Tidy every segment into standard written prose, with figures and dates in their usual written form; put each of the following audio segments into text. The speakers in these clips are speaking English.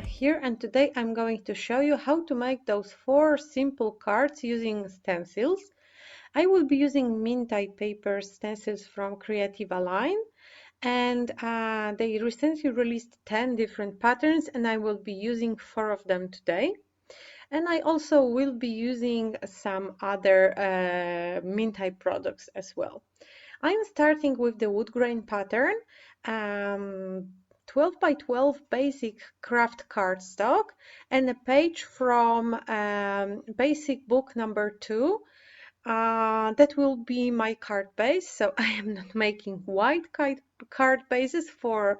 here, and today I'm going to show you how to make those 4 simple cards using stencils. I will be using Mintay Papers stencils from Kreativa line, and they recently released 10 different patterns, and I will be using 4 of them today. And I also will be using some other Mintay products as well. I'm starting with the Woodgrain pattern, 12 by 12 basic craft cardstock, and a page from basic book number 2. That will be my card base, so I am not making white card bases for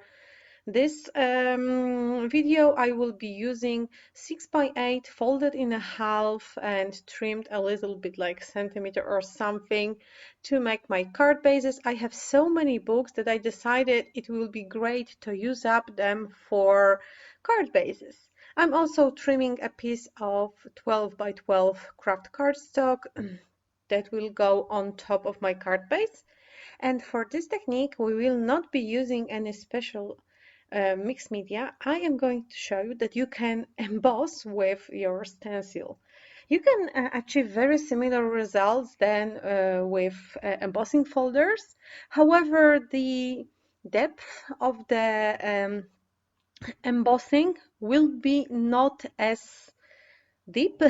this video. I will be using 6 by 8 folded in a half and trimmed a little bit like centimeter or something to make my card bases. I have so many books that I decided it will be great to use up them for card bases. I'm also trimming a piece of 12 by 12 craft cardstock that will go on top of my card base. And for this technique, we will not be using any special mixed media. I am going to show you that you can emboss with your stencil. You can achieve very similar results than with embossing folders. However, the depth of the embossing will be not as deep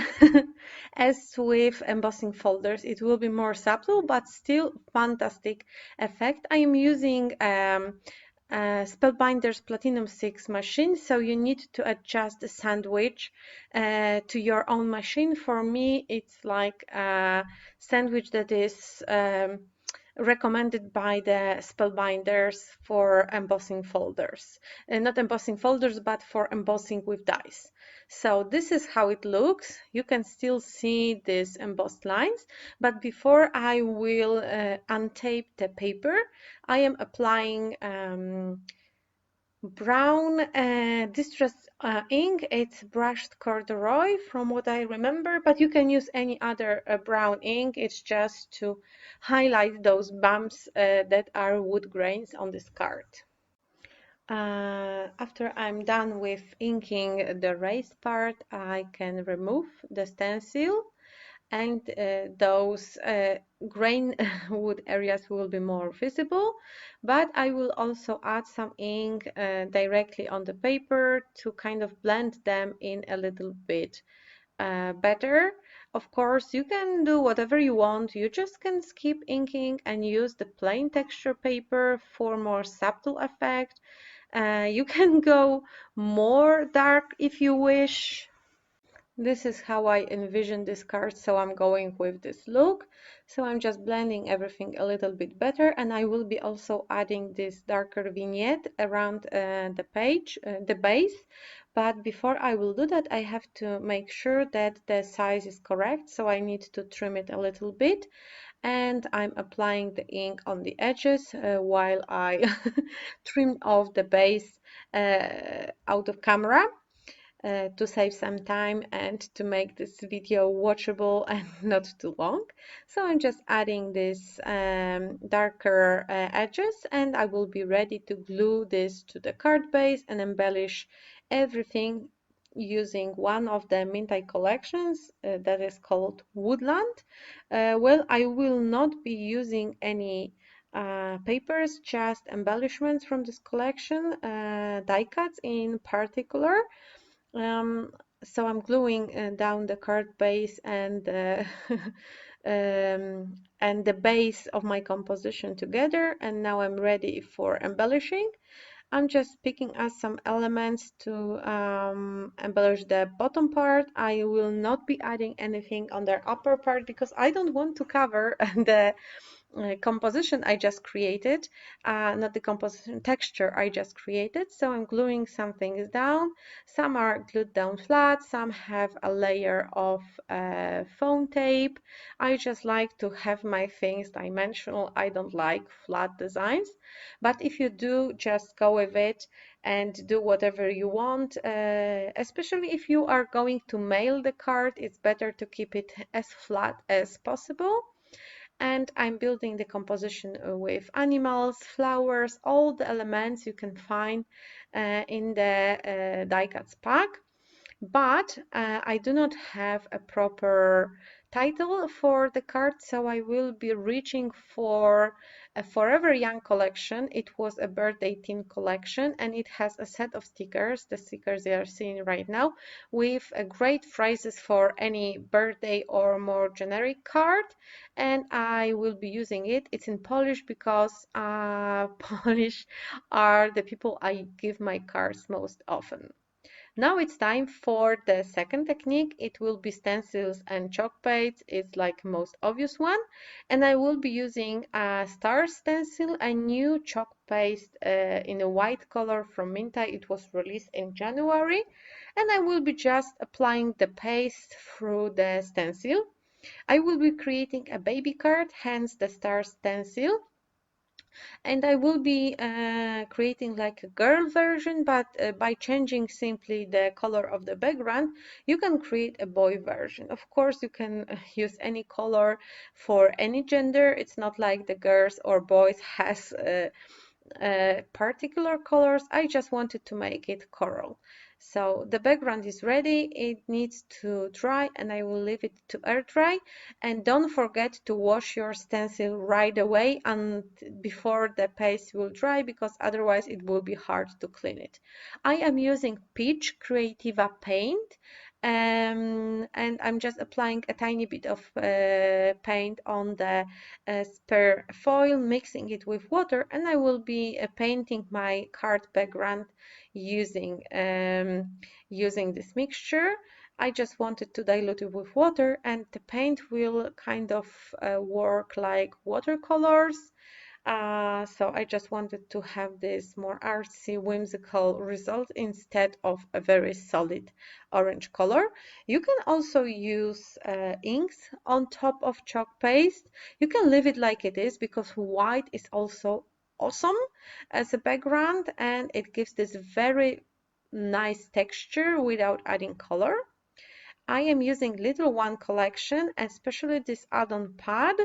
as with embossing folders. It will be more subtle, but still fantastic effect. I am using Spellbinder's Platinum 6 machine, so you need to adjust the sandwich to your own machine. For me, it's like a sandwich that is recommended by the Spellbinders for embossing folders. Not embossing folders, but for embossing with dies. So this is how it looks. You can still see these embossed lines, but before I will untape the paper, I am applying brown distress ink. It's brushed corduroy from what I remember, but you can use any other brown ink. It's just to highlight those bumps that are wood grains on this card. After I'm done with inking the raised part, I can remove the stencil, and those grain wood areas will be more visible, but I will also add some ink directly on the paper to kind of blend them in a little bit better. Of course, you can do whatever you want. You just can skip inking and use the plain texture paper for more subtle effect. You can go more dark if you wish. This is how I envision this card, so I'm going with this look. So I'm just blending everything a little bit better, and I will be also adding this darker vignette around the page, the base. But before I will do that, I have to make sure that the size is correct, so I need to trim it a little bit. And I'm applying the ink on the edges while I trim off the base out of camera. To save some time and to make this video watchable and not too long. So I'm just adding this darker edges, and I will be ready to glue this to the card base and embellish everything using one of the Mintay collections that is called Woodland. Well, I will not be using any papers, just embellishments from this collection, die cuts in particular. So I'm gluing down the card base and and the base of my composition together, and now I'm ready for embellishing. I'm just picking up some elements to embellish the bottom part. I will not be adding anything on the upper part because I don't want to cover the composition I just created, not the composition, texture I just created. So I'm gluing some things down. Some are glued down flat, some have a layer of foam tape. I just like to have my things dimensional. I don't like flat designs, but if you do, just go with it and do whatever you want. Especially if you are going to mail the card, it's better to keep it as flat as possible. And I'm building the composition with animals, flowers, all the elements you can find in the die cuts pack. But I do not have a proper title for the card, so I will be reaching for a Forever Young collection. It was a birthday theme collection, and it has a set of stickers, the stickers you are seeing right now, with great phrases for any birthday or more generic card. And I will be using it. It's in Polish because Polish are the people I give my cards most often. Now it's time for the second technique. It will be stencils and chalk paints. It's like most obvious one. And I will be using a star stencil, a new chalk paste in a white color from Mintay. It was released in January. And I will be just applying the paste through the stencil. I will be creating a baby card, hence the star stencil, and I will be creating like a girl version, but by changing simply the color of the background, you can create a boy version. Of course, you can use any color for any gender. It's not like the girls or boys has particular colors. I just wanted to make it coral. So the background is ready. It needs to dry and I will leave it to air dry. And don't forget to wash your stencil right away and before the paste will dry, because otherwise it will be hard to clean it. I am using Peach Kreativa paint. And I'm just applying a tiny bit of paint on the spare foil, mixing it with water, and I will be painting my card background using this mixture. I just wanted to dilute it with water, and the paint will kind of work like watercolors. So I just wanted to have this more artsy, whimsical result instead of a very solid orange color. You can also use inks on top of chalk paste. You can leave it like it is because white is also awesome as a background and it gives this very nice texture without adding color. I am using Little One collection, especially this add-on pad,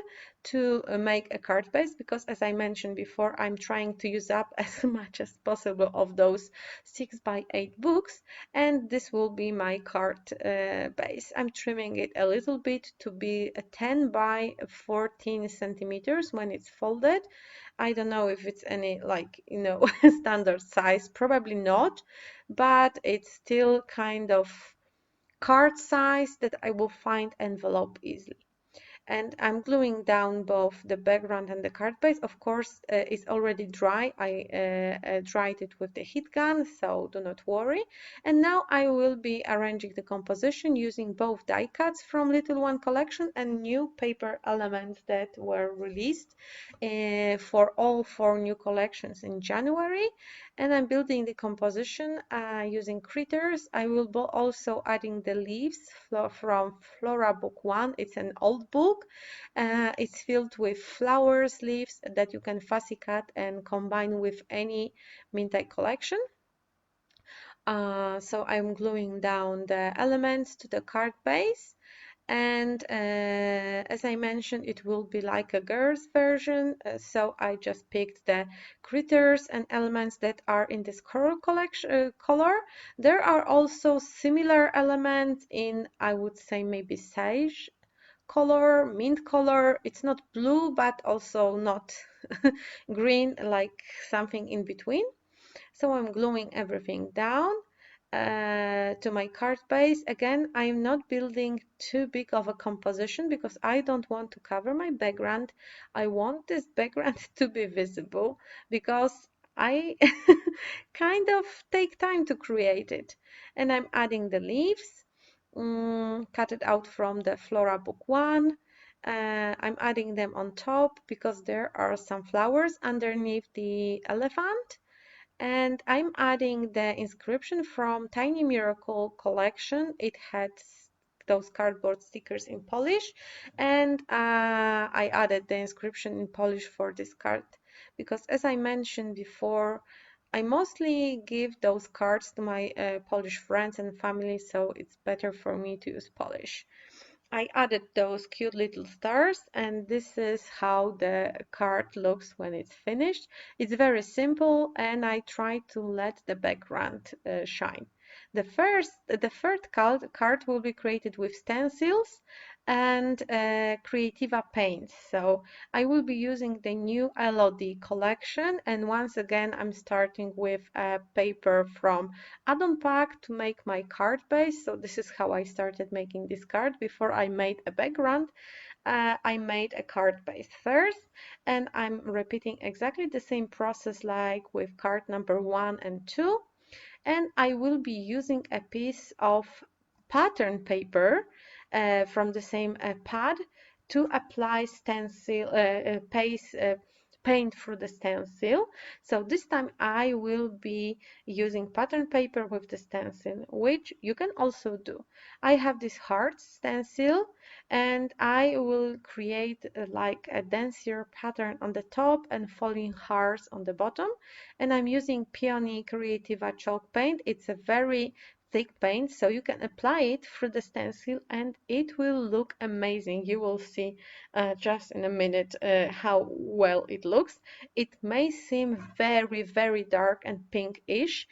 to make a card base because, as I mentioned before, I'm trying to use up as much as possible of those 6x8 books, and this will be my card base. I'm trimming it a little bit to be a 10 by 14 centimeters when it's folded. I don't know if it's any like, standard size, probably not, but it's still kind of card size that I will find envelope easily. And I'm gluing down both the background and the card base. Of course, it's already dry. I dried it with the heat gun, so do not worry. And now I will be arranging the composition using both die cuts from Little One collection and new paper elements that were released for all 4 new collections in January. And I'm building the composition using critters. I will be also adding the leaves from Flora Book 1. It's an old book. It's filled with flowers, leaves that you can fussy cut and combine with any Mintay collection. So I'm gluing down the elements to the card base. And as I mentioned, it will be like a girl's version, so I just picked the critters and elements that are in this coral collection color. There are also similar elements in, I would say, maybe sage color, mint color. It's not blue, but also not green, like something in between. So I'm gluing everything down to my card base. Again, I'm not building too big of a composition because I don't want to cover my background. I want this background to be visible because I kind of take time to create it. And I'm adding the leaves, cut it out from the Flora Book 1. I'm adding them on top because there are some flowers underneath the elephant. And I'm adding the inscription from Tiny Miracle collection. It had those cardboard stickers in Polish, and I added the inscription in Polish for this card because, as I mentioned before, I mostly give those cards to my Polish friends and family, so it's better for me to use Polish. I added those cute little stars, and this is how the card looks when it's finished. It's very simple, and I try to let the background shine. The third card will be created with stencils and Kreativa paints. So I will be using the new Elodie collection, and once again I'm starting with a paper from add-on pack to make my card base. So this is how I started making this card. Before I made a background, I made a card base first, and I'm repeating exactly the same process like with card number 1 and 2. And I will be using a piece of pattern paper from the same pad to apply stencil paint through the stencil. So this time I will be using pattern paper with the stencil, which you can also do. I have this heart stencil, and I will create like a denser pattern on the top and falling hearts on the bottom. And I'm using Peony Kreativa chalk paint. It's a very thick paint, so you can apply it through the stencil and it will look amazing. You will see just in a minute how well it looks. It may seem very, very dark and pinkish,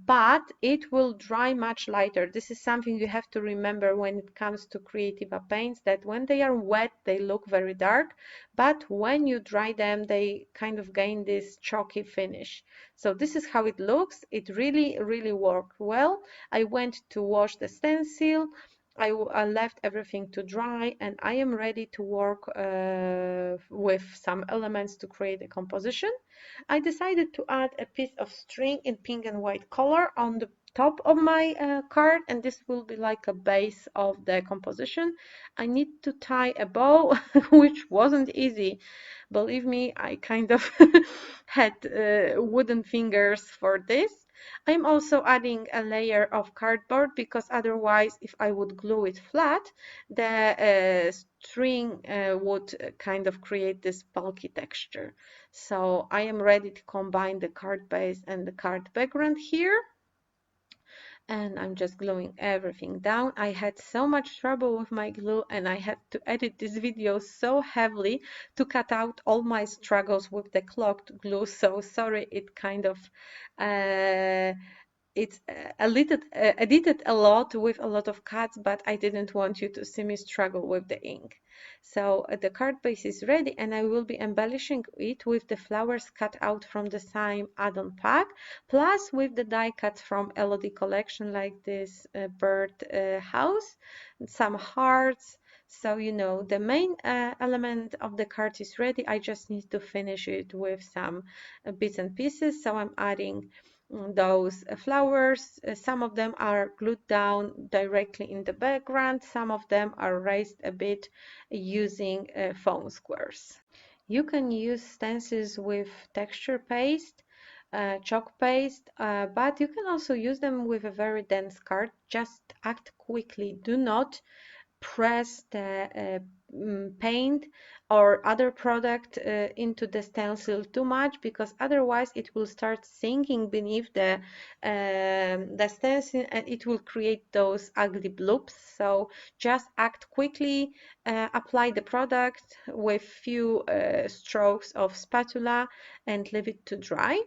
but it will dry much lighter. This is something you have to remember when it comes to Kreativa paints, that when they are wet, they look very dark, but when you dry them, they kind of gain this chalky finish. So this is how it looks. It really, really worked well. I went to wash the stencil. I left everything to dry, and I am ready to work with some elements to create a composition. I decided to add a piece of string in pink and white color on the top of my card, and this will be like a base of the composition. I need to tie a bow, which wasn't easy. Believe me, I kind of had wooden fingers for this. I'm also adding a layer of cardboard because otherwise, if I would glue it flat, the string would kind of create this bulky texture. So I am ready to combine the card base and the card background here. And I'm just gluing everything down. I had so much trouble with my glue, and I had to edit this video so heavily to cut out all my struggles with the clogged glue. So sorry, it kind of it's edited a lot with a lot of cuts, but I didn't want you to see me struggle with the ink. So the card base is ready, and I will be embellishing it with the flowers cut out from the same add-on pack, plus with the die cuts from Elodie collection, like this bird house, some hearts. So you know the main element of the card is ready. I just need to finish it with some bits and pieces. So I'm adding those flowers. Some of them are glued down directly in the background. Some of them are raised a bit using foam squares. You can use stencils with texture paste, chalk paste, but you can also use them with a very dense card. Just act quickly. Do not press the paint or other product into the stencil too much, because otherwise it will start sinking beneath the stencil and it will create those ugly bloops. So just act quickly, apply the product with few strokes of spatula and leave it to dry.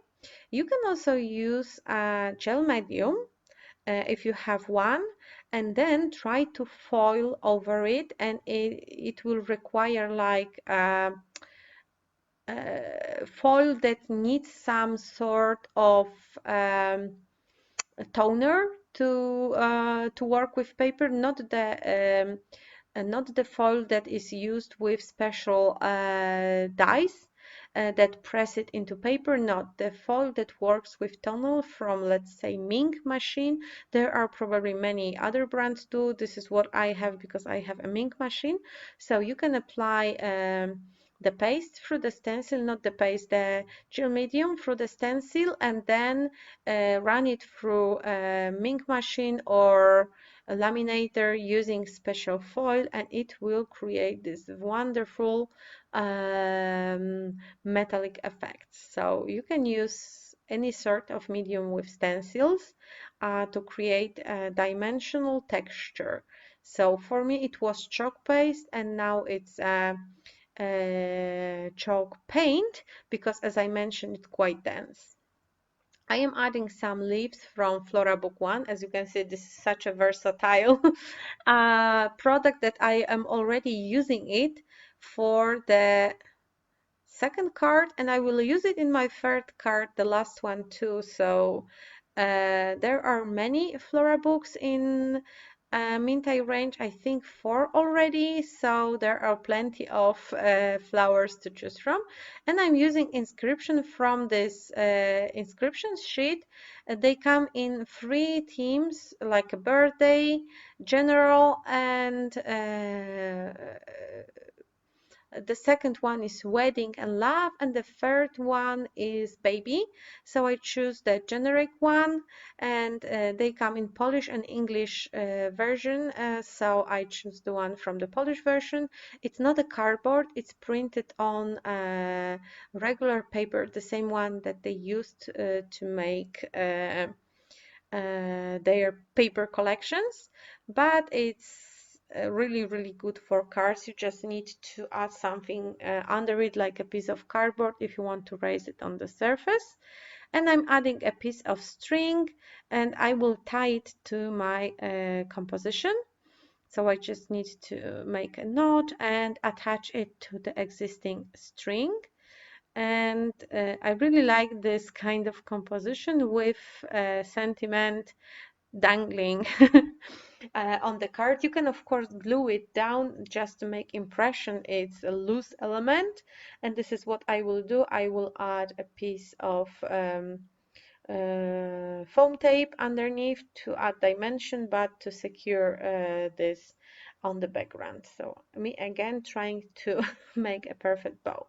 You can also use a gel medium if you have one, and then try to foil over it, and it will require like foil that needs some sort of toner to work with paper, not the foil that is used with special dies that press it into paper, not the foil that works with tonal from, let's say, Mink machine. There are probably many other brands too. This is what I have because I have a Mink machine. So you can apply the paste through the stencil, not the paste, the gel medium through the stencil, and then run it through a Mink machine or a laminator using special foil, and it will create this wonderful metallic effects. So you can use any sort of medium with stencils to create a dimensional texture. So for me it was chalk paste, and now it's chalk paint, because as I mentioned, it's quite dense. I am adding some leaves from Flora Book 1. As you can see, this is such a versatile product that I am already using it for the second card, and I will use it in my third card, the last one too. So there are many Flora books in Mintay range, I think 4 already, so there are plenty of flowers to choose from. And I'm using inscription from this inscription sheet. They come in 3 themes, like a birthday, general, and the second one is wedding and love, and the third one is baby. So I choose the generic one, and they come in Polish and English version. So I choose the one from the Polish version. It's not a cardboard, it's printed on regular paper, the same one that they used to make their paper collections, but it's really, really good for cards. You just need to add something under it, like a piece of cardboard, if you want to raise it on the surface. And I'm adding a piece of string, and I will tie it to my composition. So I just need to make a knot and attach it to the existing string. And I really like this kind of composition with sentiment dangling on the card. You can of course glue it down just to make impression it's a loose element, and this is what I will do. I will add a piece of foam tape underneath to add dimension, but to secure this on the background. So me again trying to make a perfect bow.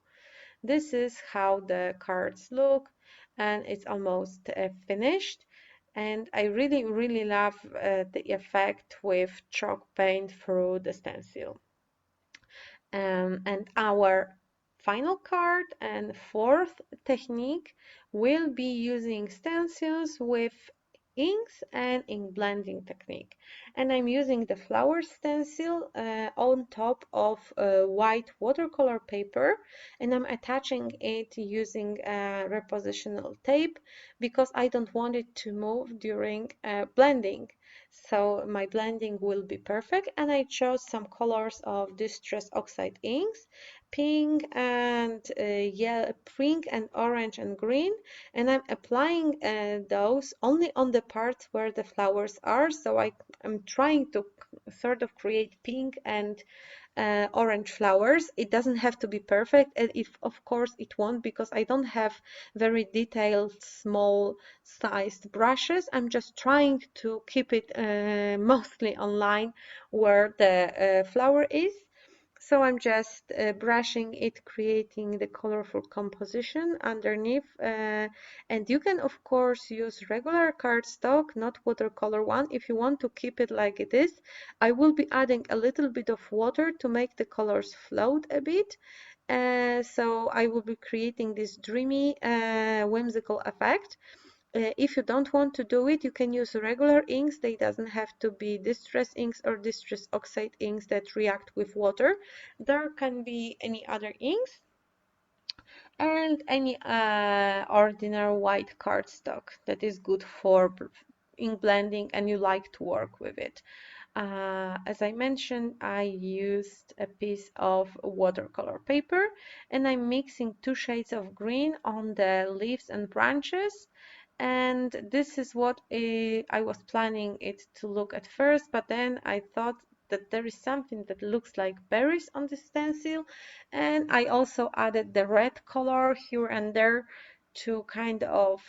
This is how the cards look, and it's almost finished. And I really, really love the effect with chalk paint through the stencil. And our final card and fourth technique will be using stencils with inks and ink blending technique. And I'm using the flower stencil on top of white watercolor paper, and I'm attaching it using repositional tape because I don't want it to move during blending. So my blending will be perfect, and I chose some colors of distress oxide inks, pink and yellow, pink and orange and green, and I'm applying those only on the parts where the flowers are. So I'm trying to sort of create pink and orange flowers. It doesn't have to be perfect, and if of course it won't, because I don't have very detailed small sized brushes. I'm just trying to keep it mostly online where the flower is. So I'm just brushing it, creating the colorful composition underneath. And you can, of course, use regular cardstock, not watercolor one, if you want to keep it like it is. I will be adding a little bit of water to make the colors float a bit. So I will be creating this dreamy, whimsical effect. If you don't want to do it, you can use regular inks. They doesn't have to be distress inks or distress oxide inks that react with water. There can be any other inks and any ordinary white cardstock that is good for ink blending and you like to work with it. As I mentioned, I used a piece of watercolor paper, and I'm mixing 2 shades of green on the leaves and branches. And this is what I was planning it to look at first, but then I thought that there is something that looks like berries on the stencil, and I also added the red color here and there to kind of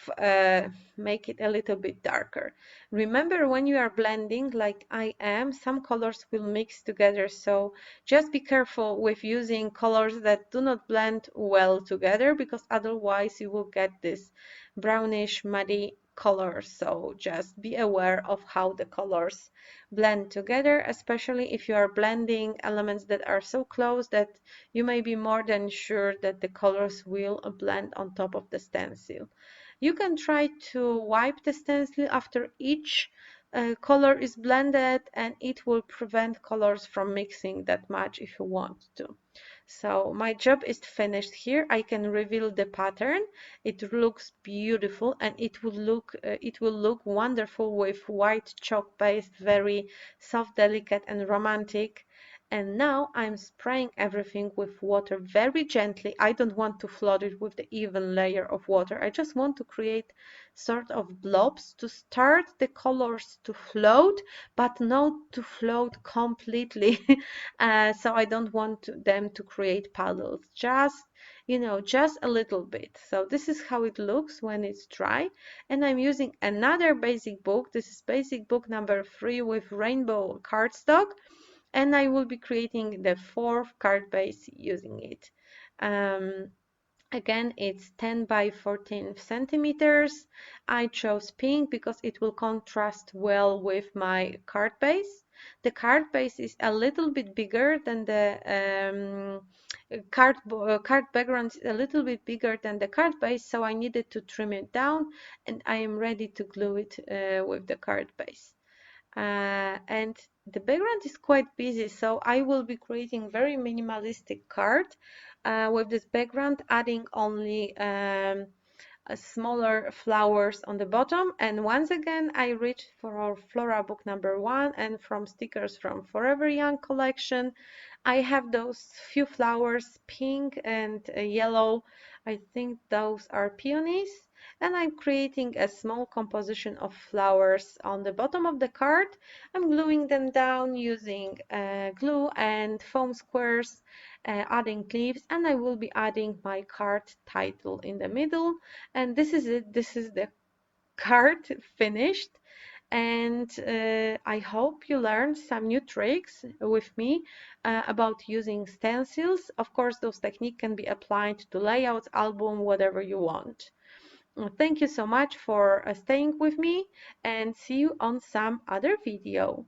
make it a little bit darker. Remember, when you are blending like I am, some colors will mix together, so just be careful with using colors that do not blend well together, because otherwise you will get this brownish muddy color. So just be aware of how the colors blend together, especially if you are blending elements that are so close that you may be more than sure that the colors will blend on top of the stencil. You can try to wipe the stencil after each color is blended, and it will prevent colors from mixing that much if you want to. So my job is finished here. I can reveal the pattern. It looks beautiful, and it will look wonderful with white chalk paste, very soft, delicate, and romantic. And now I'm spraying everything with water very gently. I don't want to flood it with the even layer of water. I just want to create sort of blobs to start the colors to float, but not to float completely. So I don't want them to create puddles, just just a little bit. So this is how it looks when it's dry. And I'm using another basic book. This is basic book number 3 with rainbow cardstock, and I will be creating the 4th card base using it. Again, it's 10 by 14 centimeters. I chose pink because it will contrast well with my card base. The card base is a little bit bigger than the card background is a little bit bigger than the card base, so I needed to trim it down, and I am ready to glue it with the card base. And the background is quite busy, so I will be creating very minimalistic card with this background, adding only smaller flowers on the bottom. And once again, I reached for our Flora Book number 1 and from stickers from Forever Young collection. I have those few flowers, pink and yellow. I think those are peonies. And I'm creating a small composition of flowers on the bottom of the card. I'm gluing them down using glue and foam squares, adding leaves, and I will be adding my card title in the middle. And this is it. This is the card finished. And I hope you learned some new tricks with me about using stencils. Of course, those techniques can be applied to layouts, album, whatever you want. Thank you so much for staying with me, and see you on some other video.